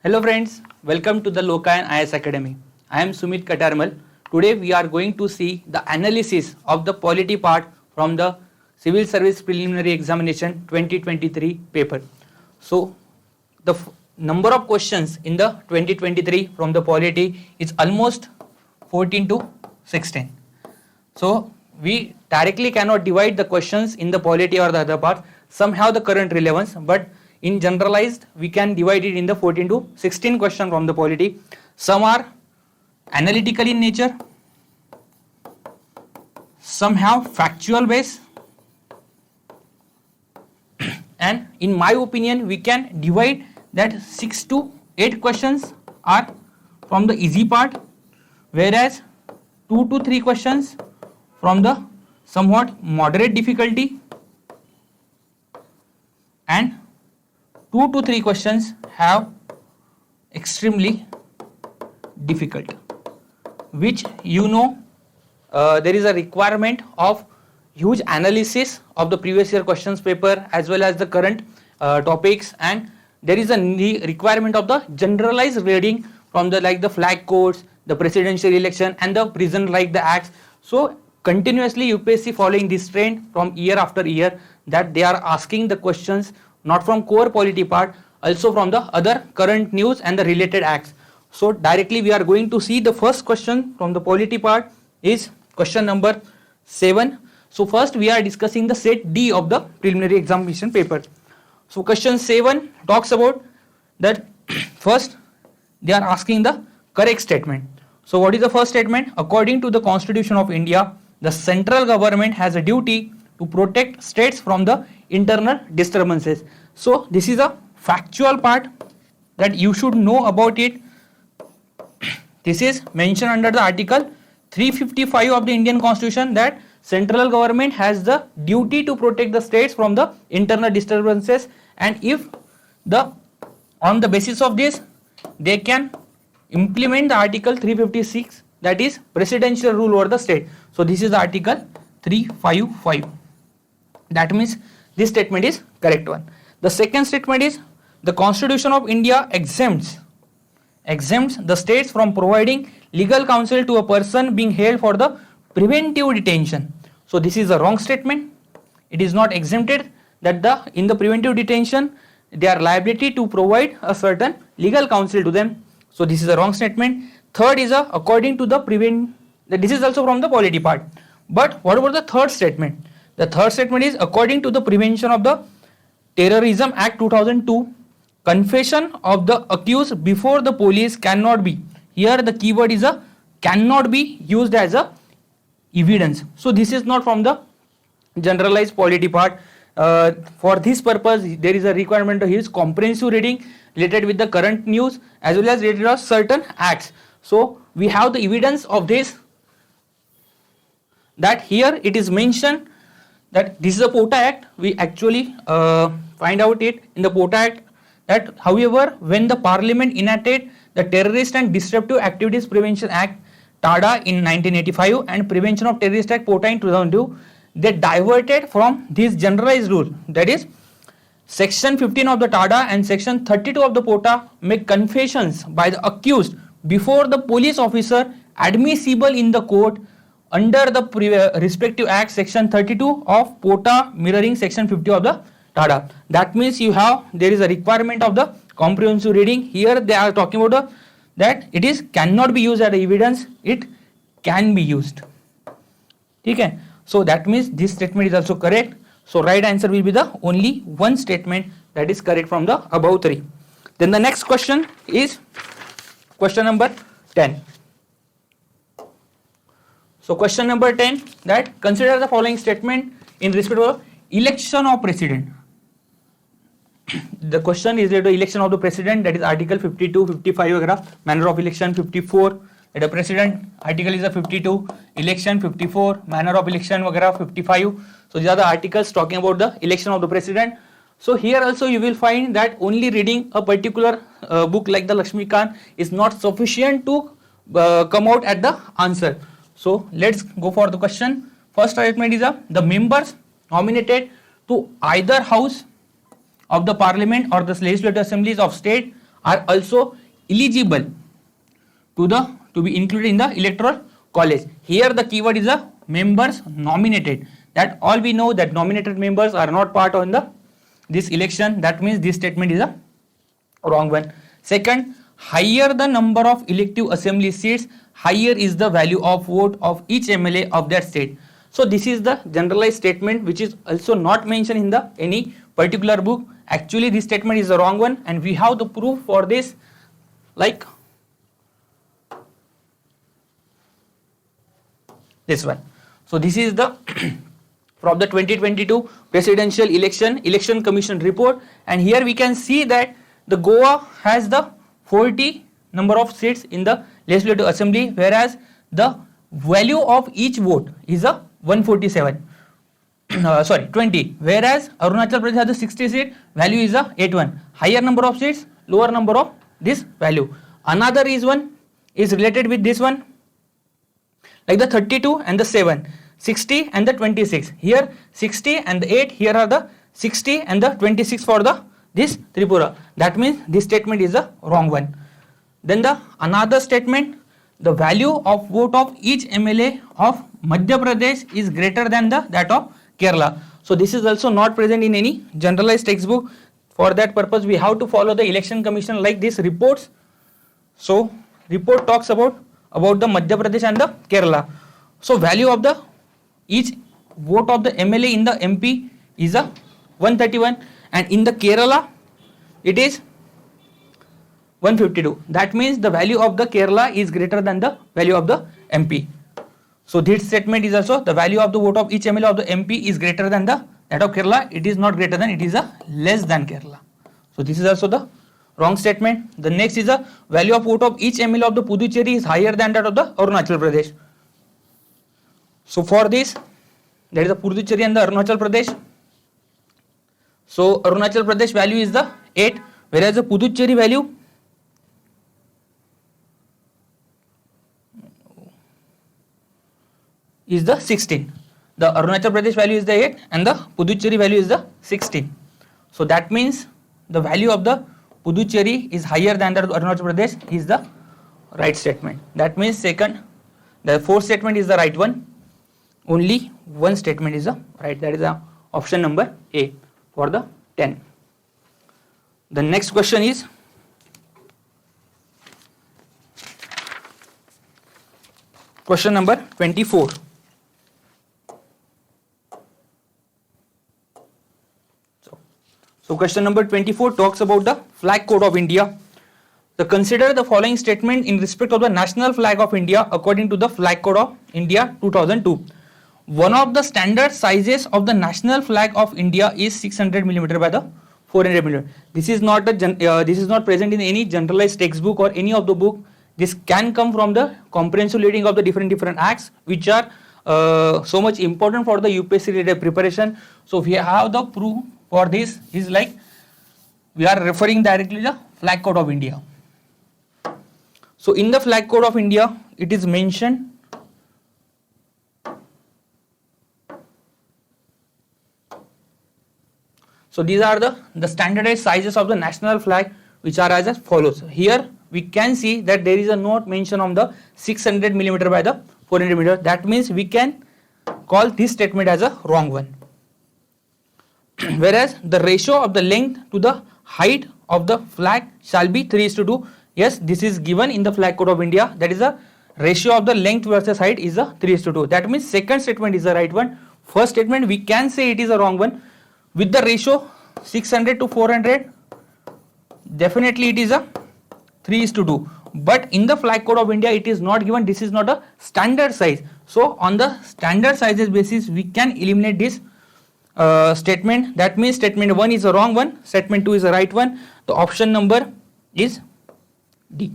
Hello friends, welcome to the Lokayan IS Academy. I am Sumit Katarmal. Today we are going to see the analysis of the polity part from the Civil Service Preliminary Examination 2023 paper. So the number of questions in the 2023 from the polity is almost 14 to 16. So we directly cannot divide the questions in the polity or the other parts. Some have the current relevance, but in generalized we can divide it in the 14 to 16 question from the polity. Some are analytical in nature, some have factual base, and in my opinion we can divide that 6 to 8 questions are from the easy part, whereas 2 to 3 questions from the somewhat moderate difficulty and 2 to 3 questions have extremely difficult, which there is a requirement of huge analysis of the previous year questions paper as well as the current topics, and there is a requirement of the generalized reading from the like the flag codes, the presidential election and the prison like the acts. So continuously UPSC following this trend from year after year that they are asking the questions not from core polity part, also from the other current news and the related acts. So directly we are going to see the first question from the polity part is question number 7. So first we are discussing the set D of the preliminary examination paper. So question 7 talks about that first they are asking the correct statement. So what is the first statement? According to the Constitution of India, the central government has a duty to protect states from the internal disturbances. So this is a factual part that you should know about it. This is mentioned under the article 355 of the Indian Constitution that central government has the duty to protect the states from the internal disturbances, and if on the basis of this they can implement the article 356, that is presidential rule over the state. So this is the article 355. That means this statement is correct one. The second statement is the Constitution of India exempts the states from providing legal counsel to a person being held for the preventive detention. So this is a wrong statement. It is not exempted that in the preventive detention they are liability to provide a certain legal counsel to them. So this is a wrong statement. Third is according to the this is also from the polity part. But what about the third statement? The third statement is according to the Prevention of the Terrorism Act 2002, confession of the accused before the police cannot be, here the keyword is a cannot be used as a evidence. So this is not from the generalized polity part. For this purpose there is a requirement of his comprehensive reading related with the current news as well as related of certain acts. So we have the evidence of this, that here it is mentioned that this is a POTA Act. We actually find out it in the POTA Act that however when the Parliament enacted the Terrorist and Disruptive Activities Prevention Act TADA in 1985 and Prevention of Terrorist Act POTA in 2002, they diverted from this generalized rule, that is section 15 of the TADA and section 32 of the POTA make confessions by the accused before the police officer admissible in the court under the respective act, section 32 of POTA mirroring section 50 of the TADA. That means there is a requirement of the comprehensive reading. Here they are talking about that it is cannot be used as evidence, it can be used. Okay. So that means this statement is also correct. So right answer will be the only one statement that is correct from the above three. Then the next question is question number 10. So question number 10, that consider the following statement in respect of election of president. The question is related to election of the president, that is article 52, 55 manner of election, 54 that a president article is a 52, election 54, manner of election 55. So these are the articles talking about the election of the president. So here also you will find that only reading a particular book like the Lakshmikant is not sufficient to come out at the answer. So let's go for the question. First statement is the members nominated to either house of the parliament or the legislative assemblies of state are also eligible to be included in the electoral college. Here the keyword is the members nominated. That all we know that nominated members are not part of this election. That means this statement is a wrong one. Second, higher the number of elective assembly seats, higher is the value of vote of each MLA of that state. So this is the generalized statement which is also not mentioned in the any particular book. Actually this statement is the wrong one, and we have the proof for this, like this one. So this is the from the 2022 presidential election commission report, and here we can see that the Goa has the 40 number of seats in the legislative assembly, whereas the value of each vote is a 147 20, whereas Arunachal Pradesh has the 60 seat, value is a 81. Higher number of seats, lower number of this value. Another reason is related with this one, like the 32 and the 7, 60 and the 26. Here 60 and the 8, here are the 60 and the 26 for the this Tripura. That means this statement is the wrong one. Then the another statement, the value of vote of each MLA of Madhya Pradesh is greater than that of Kerala. So this is also not present in any generalized textbook. For that purpose we have to follow the election commission like this reports. So report talks about the Madhya Pradesh and the Kerala. So value of the each vote of the MLA in the MP is a 131, and in the Kerala it is 152. That means the value of the Kerala is greater than the value of the MP. So this statement is also the value of the vote of each MLA of the MP is greater than that of Kerala. It is not greater than, it is a less than Kerala. So this is also the wrong statement. The next is the value of vote of each MLA of the Puducherry is higher than that of the Arunachal Pradesh. So for this, that is the Puducherry and the Arunachal Pradesh. So Arunachal Pradesh value is the 8, whereas the Puducherry value is the 16. The Arunachal Pradesh value is the 8 and the Puducherry value is the 16. So that means the value of the Puducherry is higher than that of Arunachal Pradesh is the right statement. That means second, the fourth statement is the right one. Only one statement is the right. That is the option number A for the 10. The next question is question number 24. So question number 24 talks about the flag code of India. So consider the following statement in respect of the national flag of India according to the flag code of India 2002. One of the standard sizes of the national flag of India is 600 mm by the 400 mm. This is not present in any generalized textbook or any of the book. This can come from the comprehensive reading of the different acts which are so much important for the UPSC related preparation. So we have the proof for this is like we are referring directly to the flag code of India. So in the flag code of India it is mentioned so these are the standardized sizes of the national flag which are as follows. Here we can see that there is a note mention of the 600 mm by the 400 mm. That means we can call this statement as a wrong one. Whereas the ratio of the length to the height of the flag shall be 3:2. Yes, this is given in the flag code of India. That is the ratio of the length versus height is a 3:2. That means second statement is the right one. First statement we can say it is a wrong one. With the ratio 600 to 400, definitely it is a 3:2. But in the flag code of India it is not given. This is not a standard size. So on the standard sizes basis we can eliminate this statement. That means statement 1 is a wrong one, statement 2 is the right one. The option number is D.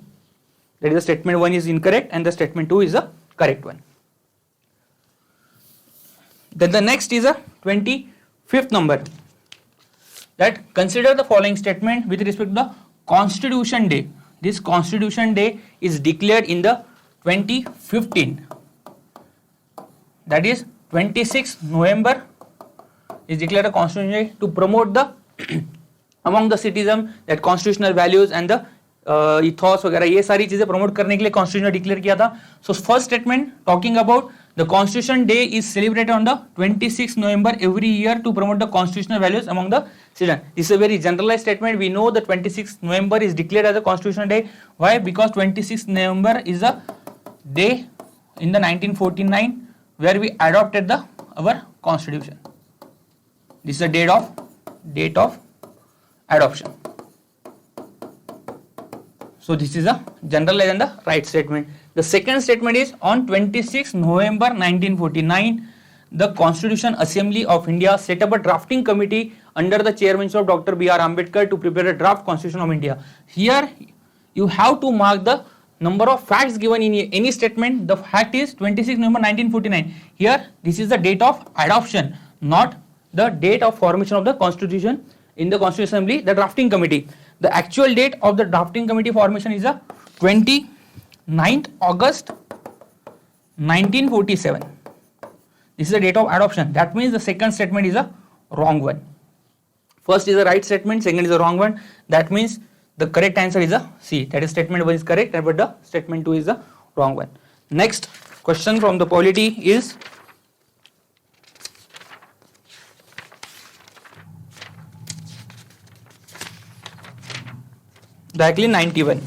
That is the statement 1 is incorrect and the statement 2 is the correct one. Then the next is a 25th number. That consider the following statement with respect to the Constitution Day. This Constitution Day is declared in the 2015. That is 26 November is declared a Constitution Day to promote the among the citizens that constitutional values and the ethos वगैरह ये सारी चीजें promote करने के लिए constitution declare किया था. So first statement talking about the constitution day is celebrated on the 26 November every year to promote the constitutional values among the citizens. This is a very generalized statement. We know that 26 November is declared as a constitutional day. Why? Because 26 November is a day in the 1949 where we adopted the our constitution. This is the date of adoption. So this is a generalized and the right statement. The second statement is on 26 November 1949 the Constitution Assembly of India set up a drafting committee under the chairmanship of Dr. B.R. Ambedkar to prepare a draft Constitution of India. Here you have to mark the number of facts given in any statement. The fact is 26 November 1949. Here this is the date of adoption, not the date of formation of the Constitution in the Constitution Assembly, the drafting committee. The actual date of the drafting committee formation is the 29th August 1947. This is the date of adoption. That means the second statement is a wrong one. First is the right statement, second is the wrong one. That means the correct answer is a C. That is statement 1 is correct, but the statement 2 is the wrong one. Next question from the polity is directly 91.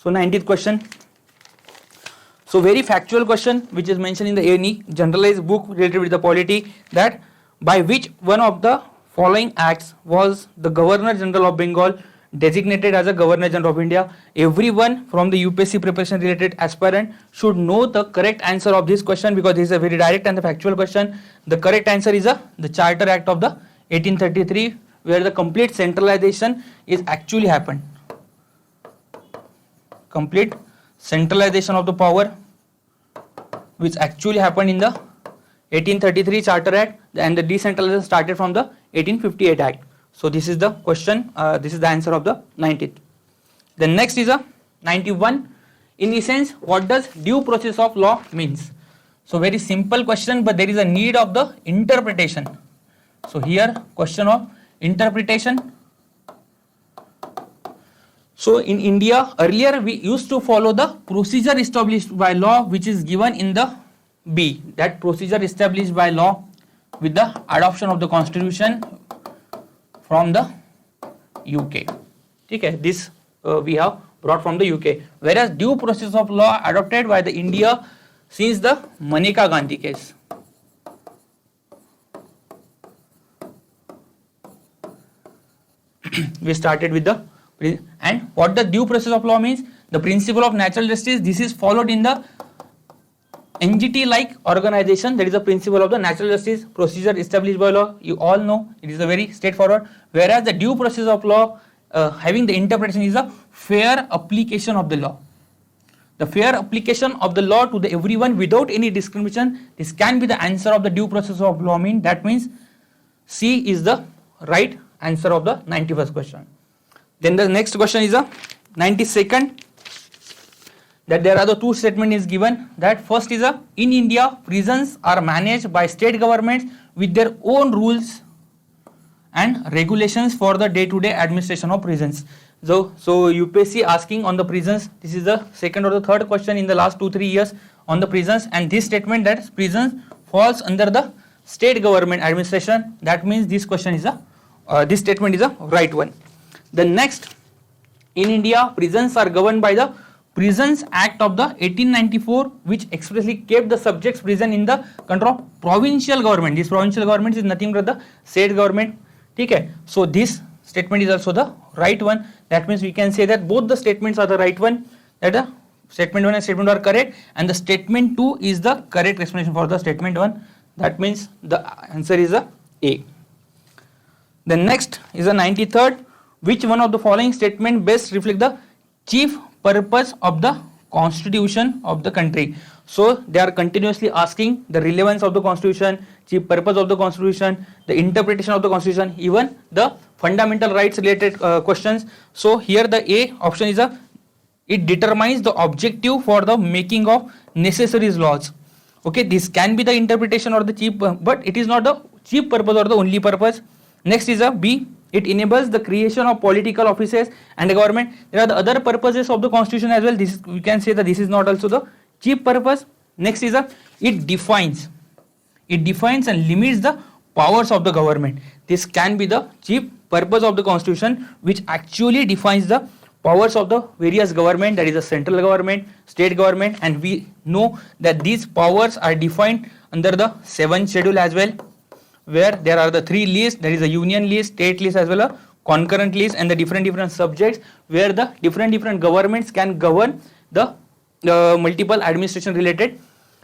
So 90th question. So very factual question which is mentioned in the any generalized book related with the polity, that by which one of the following acts was the Governor General of Bengal designated as a Governor General of India. Everyone from the UPSC preparation related aspirant should know the correct answer of this question because this is a very direct and the factual question. The correct answer is the Charter Act of the 1833, where the complete centralization is actually happened. Complete centralization of the power which actually happened in the 1833 Charter Act, and the decentralization started from the 1858 Act. So this is the question, this is the answer of the 90th. The next is a 91. In essence, what does due process of law means? So very simple question, but there is a need of the interpretation. So here question of interpretation. So in India earlier we used to follow the procedure established by law which is given in the B. That procedure established by law with the adoption of the constitution from the UK. Okay, this we have brought from the UK. Whereas due process of law adopted by the India since the Maneka Gandhi case. We started with the, and what the due process of law means? The principle of natural justice. This is followed in the NGT like organization. That is the principle of the natural justice procedure established by law. You all know it is a very straightforward. Whereas the due process of law having the interpretation is a fair application of the law. The fair application of the law to the everyone without any discrimination. This can be the answer of the due process of law mean. That means C is the right answer of the 91st question. Then the next question is a 92nd. That there are the two statement is given. That first is a, in India prisons are managed by state governments with their own rules and regulations for the day-to-day administration of prisons. So UPSC asking on the prisons. This is the second or the third question in the last 2-3 years on the prisons, and this statement that prisons falls under the state government administration. That means this question is a this statement is a right one. The next, in India prisons are governed by the Prisons Act of the 1894, which expressly kept the subjects prison in the control of provincial government. This provincial government is nothing but the state government. Okay, so this statement is also the right one. That means we can say that both the statements are the right one. That the statement 1 and statement 2 are correct, and the statement 2 is the correct explanation for the statement 1. That means the answer is a A. The next is a 93rd. Which one of the following statement best reflect the chief purpose of the constitution of the country? So they are continuously asking the relevance of the constitution, chief purpose of the constitution, the interpretation of the constitution, even the fundamental rights related questions. So here the A option is a, it determines the objective for the making of necessary laws. Okay, this can be the interpretation or the chief, but it is not the chief purpose or the only purpose. Next is a B. It enables the creation of political offices and the government. There are the other purposes of the constitution as well. This is, we can say that this is not also the chief purpose. Next is a it defines and limits the powers of the government. This can be the chief purpose of the constitution, which actually defines the powers of the various government, that is the central government, state government, and we know that these powers are defined under the 7th schedule as well, where there are the 3 lists, there is a union list, state list as well as concurrent list, and the different subjects where the different governments can govern the multiple administration related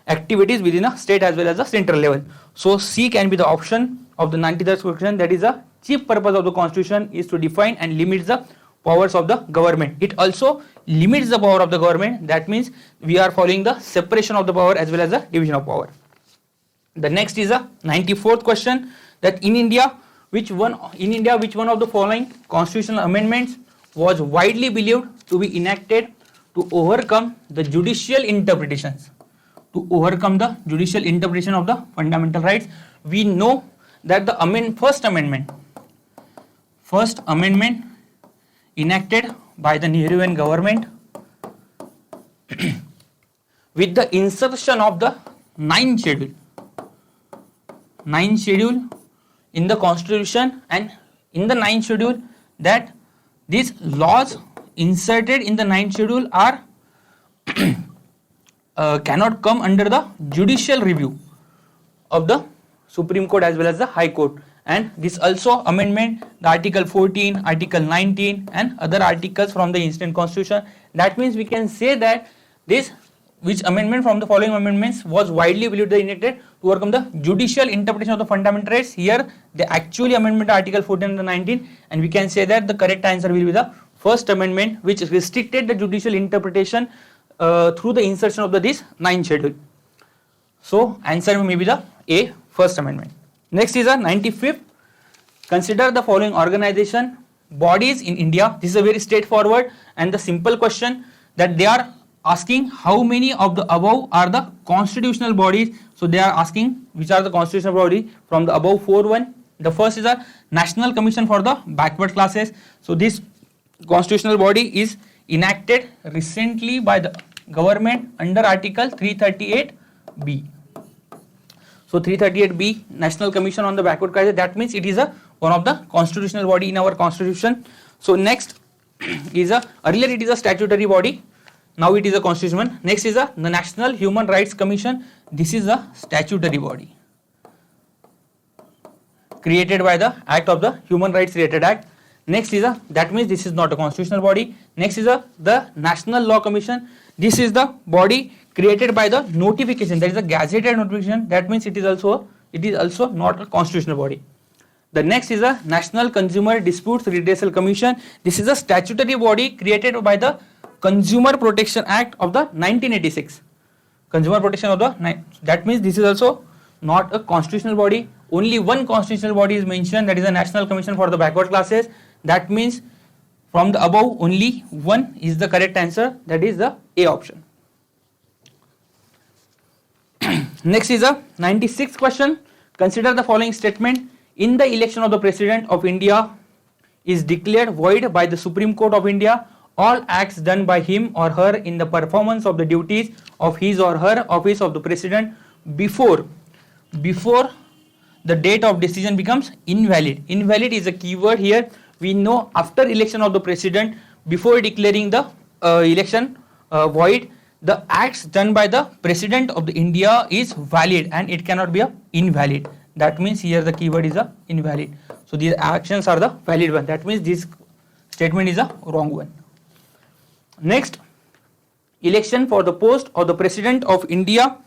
activities within a state as well as a central level. So C can be the option of the 93rd question, that is the chief purpose of the constitution is to define and limit the powers of the government. It also limits the power of the government, that means we are following the separation of the power as well as the division of power. The next is a 94th question, that in India which one of the following constitutional amendments was widely believed to be enacted to overcome the judicial interpretations of the fundamental rights. We know that the first amendment enacted by the Nehruvian government with the insertion of the 9th schedule in the constitution, and in the 9th schedule that these laws inserted in the 9th schedule are cannot come under the judicial review of the Supreme Court as well as the High Court. And this also amendment, the Article 14, Article 19 and other articles from the instant constitution. That means we can say that this which amendment from the following amendments was widely believed to be enacted to overcome the judicial interpretation of the fundamental rights. Here the actually amendment Article 14 and 19, and we can say that the correct answer will be the first amendment, which restricted the judicial interpretation through the insertion of this 9th schedule. So answer may be the A, first amendment. Next is a 95th. Consider the following organization bodies in India. This is a very straightforward and the simple question, that they are asking how many of the above are the constitutional bodies. So they are asking which are the constitutional bodies from the above 4-1. The first is a National Commission for the Backward Classes. So this constitutional body is enacted recently by the government under Article 338B. So 338B, National Commission on the Backward Classes, that means it is one of the constitutional body in our constitution. So next is earlier it is a statutory body, now it is a constitutional one. Next is the National Human Rights Commission. This is a statutory body created by the Act of the Human Rights Related Act. Next is that means this is not a constitutional body. Next is the National Law Commission. This is the body created by the notification, that is a gazetted notification. That means it is also not a constitutional body. The next is a National Consumer Disputes Redressal Commission. This is a statutory body created by the Consumer Protection Act of the 1986. Consumer Protection of the, that means this is also not a constitutional body. Only one constitutional body is mentioned, that is the National Commission for the Backward Classes. That means from the above only one is the correct answer, that is the A option. Next is a 96th question. Consider the following statement. In the election of the President of India is declared void by the Supreme Court of India, all acts done by him or her in the performance of the duties of his or her office of the President before the date of decision becomes invalid. Invalid is a keyword here. We know after election of the President, before declaring the election void, the acts done by the President of the India is valid and it cannot be invalid. That means here the keyword is invalid. So these actions are the valid one. That means this statement is a wrong one. Next, election for the post of the President of India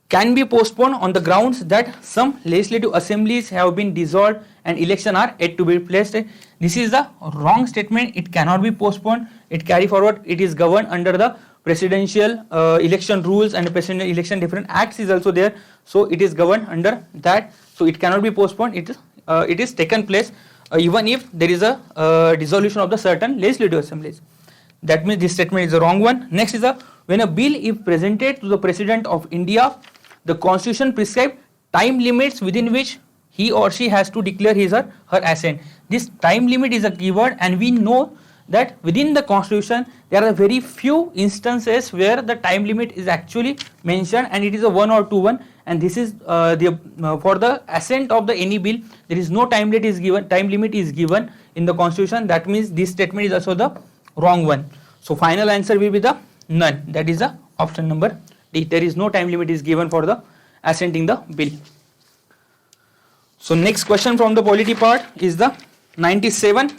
can be postponed on the grounds that some legislative assemblies have been dissolved and election are yet to be placed. This is the wrong statement. It cannot be postponed. It carry forward. It is governed under the presidential election rules, and presidential election different acts is also there. So it is governed under that. So it cannot be postponed. It is taken place even if there is a dissolution of the certain legislative assemblies. That means this statement is the wrong one. Next is when a bill is presented to the President of India, the Constitution prescribes time limits within which he or she has to declare his or her assent. This time limit is a keyword, and we know that within the Constitution there are very few instances where the time limit is actually mentioned, and it is a 1 or 2 one, and this is for the assent of the any bill there is no time limit is given in the Constitution. That means this statement is also the wrong one. So final answer will be the none, that is the option number D. There is no time limit is given for the assenting the bill. So next question from the polity part is the 97.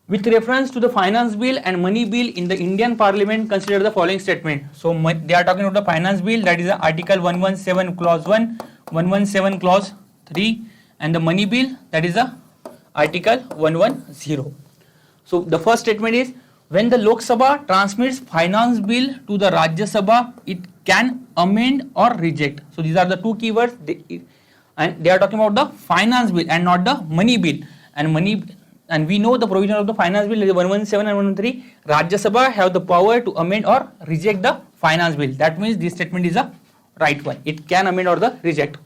With reference to the finance bill and money bill in the Indian Parliament, consider the following statement. So they are talking about the finance bill, that is Article 117 clause 1, 117 clause 3, and the money bill, that is Article 110. So the first statement is, when the Lok Sabha transmits finance bill to the Rajya Sabha, it can amend or reject. So these are the two keywords, and they are talking about the finance bill and not the money bill. And we know the provision of the finance bill is 117 and 113. Rajya Sabha have the power to amend or reject the finance bill. That means this statement is a right one. It can amend or the reject.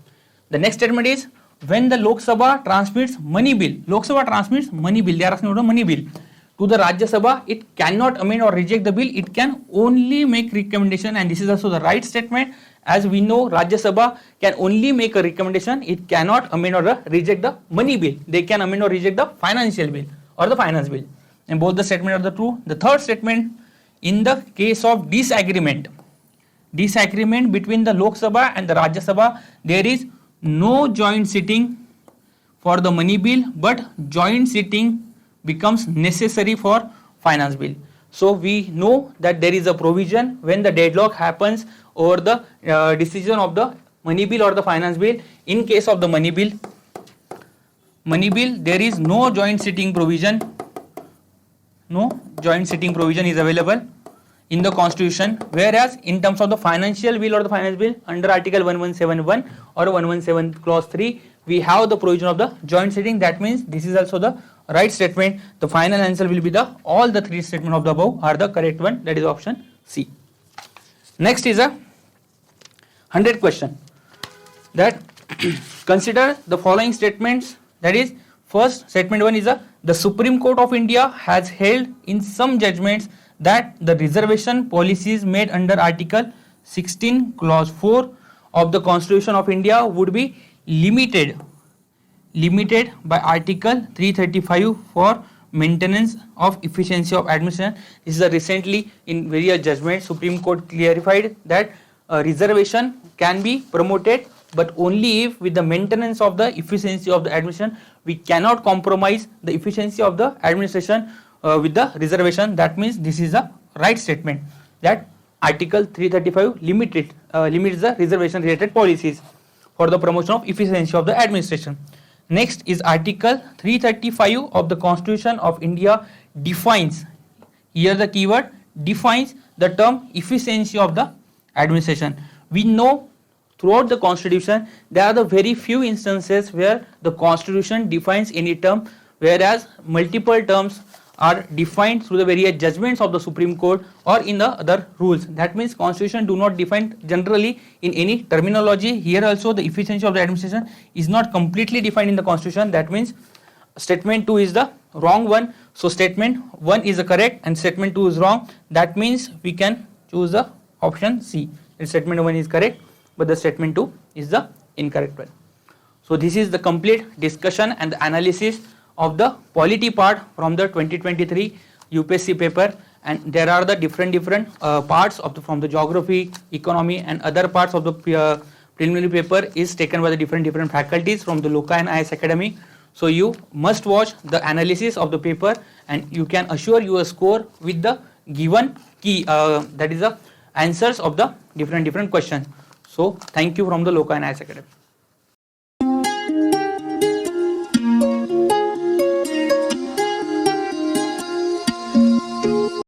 The next statement is, when the Lok Sabha transmits money bill, Lok Sabha transmits money bill, they are asking about the money bill to the Rajya Sabha, it cannot amend or reject the bill. It can only make recommendation, and this is also the right statement. As we know, Rajya Sabha can only make a recommendation. It cannot amend or reject the money bill. They can amend or reject the financial bill or the finance bill. And both the statements are the true. The third statement, in the case of disagreement between the Lok Sabha and the Rajya Sabha, there is no joint sitting for the money bill, but joint sitting becomes necessary for finance bill. So we know that there is a provision when the deadlock happens over the decision of the money bill or the finance bill. In case of the money bill, there is no joint sitting provision. No joint sitting provision is available in the Constitution, whereas in terms of the financial bill or the finance bill, under Article 1171 or 117 clause 3, we have the provision of the joint sitting. That means this is also the right statement. The final answer will be all the three statements of the above are the correct one, that is option C. Next is a 100 question, that consider the following statements. That is, first statement 1 is the Supreme Court of India has held in some judgments that the reservation policies made under Article 16 clause 4 of the Constitution of India would be limited by Article 335 for maintenance of efficiency of administration. This is recently in various judgments Supreme Court clarified that reservation can be promoted, but only if with the maintenance of the efficiency of the administration. We cannot compromise the efficiency of the administration with the reservation. That means this is a right statement, that Article 335 limits the reservation related policies for the promotion of efficiency of the administration. Next is Article 335 of the Constitution of India defines, here the keyword, defines the term efficiency of the administration. We know throughout the Constitution there are the very few instances where the Constitution defines any term, whereas multiple terms are defined through the various judgments of the Supreme Court or in the other rules. That means Constitution do not define generally in any terminology. Here also the efficiency of the administration is not completely defined in the Constitution. That means statement 2 is the wrong one. So statement 1 is the correct and statement 2 is wrong. That means we can choose the option C. The statement 1 is correct, but the statement 2 is the incorrect one. So this is the complete discussion and the analysis of the polity part from the 2023 UPSC paper, and there are the different parts of from the geography, economy and other parts of the preliminary paper is taken by the different faculties from the Loka and IAS Academy. So you must watch the analysis of the paper and you can assure your score with the given key, that is the answers of the different questions. So thank you from the Loka and IAS Academy.